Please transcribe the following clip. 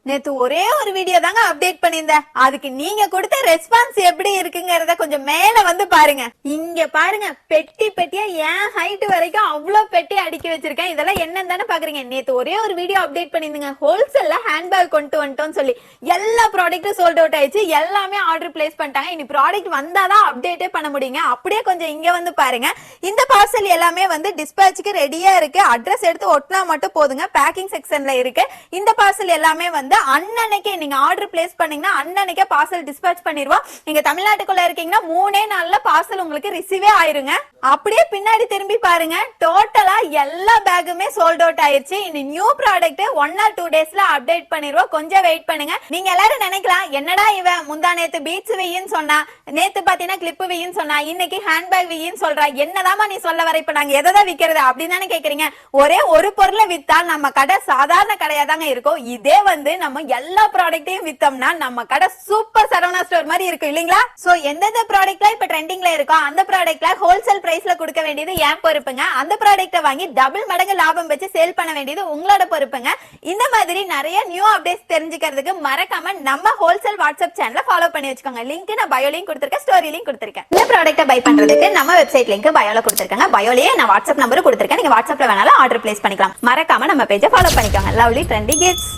நேத்து ஒரே ஒரு வீடியோ தாங்க அப்டேட் பண்ணியிருந்தேன். அதுக்கு நீங்க கொடுத்த ரெஸ்பான்ஸ் எப்படி இருக்குங்கறத கொஞ்சம் மேல வந்து பாருங்க. இங்க பாருங்க, பெட்டி பெட்டியா என் ஹைட் வரைக்கும் அவ்வளவு பெட்டி அடுக்கி வச்சிருக்கேன். இதெல்லாம் என்னன்னு தானே பாக்குறீங்க. நேத்து ஒரே ஒரு வீடியோ அப்டேட் பண்ணிருந்தீங்க, ஹோல்சேல்ல ஹேண்ட்பேக் கொண்டு வந்துட்டோம்னு சொல்லி. எல்லா ப்ராடக்ட்டும் சோல்ட் அவுட் ஆயிடுச்சு, எல்லாமே ஆர்டர் பிளேஸ் பண்ணிட்டாங்க. இனி ப்ராடக்ட் வந்தாதான் அப்டேட்டே பண்ண முடியுங்க. அப்படியே கொஞ்சம் இங்க வந்து பாருங்க. இந்த பார்சல் எல்லாமே வந்து டிஸ்பேச்சுக்கு ரெடியா இருக்கு. அட்ரஸ் எடுத்து ஒட்டினா மட்டும் போதுங்க. பேக்கிங் செக்ஷன்ல இருக்கு. இந்த பார்சல் எல்லாமே வந்து அன்னன்னைக்கே நீங்க ஆர்டர் பிளேஸ் பண்ணீங்கன்னா அன்னன்னைக்கே பார்சல் டிஸ்பேட்ச் பண்ணிடுவோம். நீங்க தமிழ்நாட்டுக்குள்ள இருக்கீங்கன்னா 3 நாள்ல பார்சல் உங்களுக்கு ரிசீவே ஆயிருங்க. அப்படியே பின்னாடி திரும்பி பாருங்க, டோட்டலா எல்லா பேக்குமே சோல்ட் அவுட் ஆயிருச்சு. இந்த நியூ ப்ராடக்ட் 1 or 2 டேஸ்ல அப்டேட் பண்ணிடுவோம். கொஞ்சம் வெயிட் பண்ணுங்க. நீங்க எல்லாரும் நினைக்கலாம், என்னடா இவன் முந்தா நேத்து பீட்ஸ் வெயின்னு சொன்னா, நேத்து பாத்தீங்கன்னா கிளிப் வெயின்னு சொன்னா, இன்னைக்கு ஹேண்ட்பேக் வெயின்னு சொல்றா, என்னதாமா நீ சொல்ல வர, இப்ப நாங்க எதை விக்கிறது அப்படின்னு தானே கேக்குறீங்க. ஒரே ஒரு பொருளை வித்தா நம்ம கடை சாதாரண கடையா தாங்க இருக்கும். இதே வந்து நம்ம எல்லா ப்ராடக்ட்டையும் வித்தோம்னா நம்ம கடை சூப்பர் சரவணா ஸ்டோர் மாதிரி இருக்கும் இல்லீங்களா? சோ எந்தெந்த ப்ராடக்ட்ல இப்ப ட்ரெண்டிங்ல இருக்கோ அந்த ப்ராடக்ட்ல ஹோல்சேல் பிரைஸ்ல கொடுக்க வேண்டியது என் பொறுப்புங்க. அந்த ப்ராடக்ட்டை வாங்கி டபுள் மடங்கு லாபம் வச்சு சேல் பண்ண வேண்டியது உங்களோட பொறுப்புங்க. இந்த மாதிரி நிறைய நியூ அப்டேட்ஸ் தெரிஞ்சுக்கிறதுக்கு மறக்காம நம்ம ஹோல்சேல் வாட்ஸ்அப் சேனலை ஃபாலோ பண்ணி வச்சுக்கோங்க. லிங்க் நான் பயோ லிங்க் கொடுத்திருக்கேன், ஸ்டோரி லிங்க் கொடுத்திருக்கேன். இந்த ப்ராடக்ட்டை பை பண்றதுக்கு நம்ம வெப்சைட் லிங்க் பயோல கொடுத்திருக்காங்க. பயோலயே நான் வாட்ஸ்அப் நம்பர் கொடுத்திருக்கேன். நீங்க வாட்ஸ்அப்ல வேணாலும் ஆர்டர் பிளேஸ் பண்ணிக்கலாம். மறக்காம நம்ம பேஜை ஃபாலோ பண்ணிக்கோங்க. Lovely trendy kids.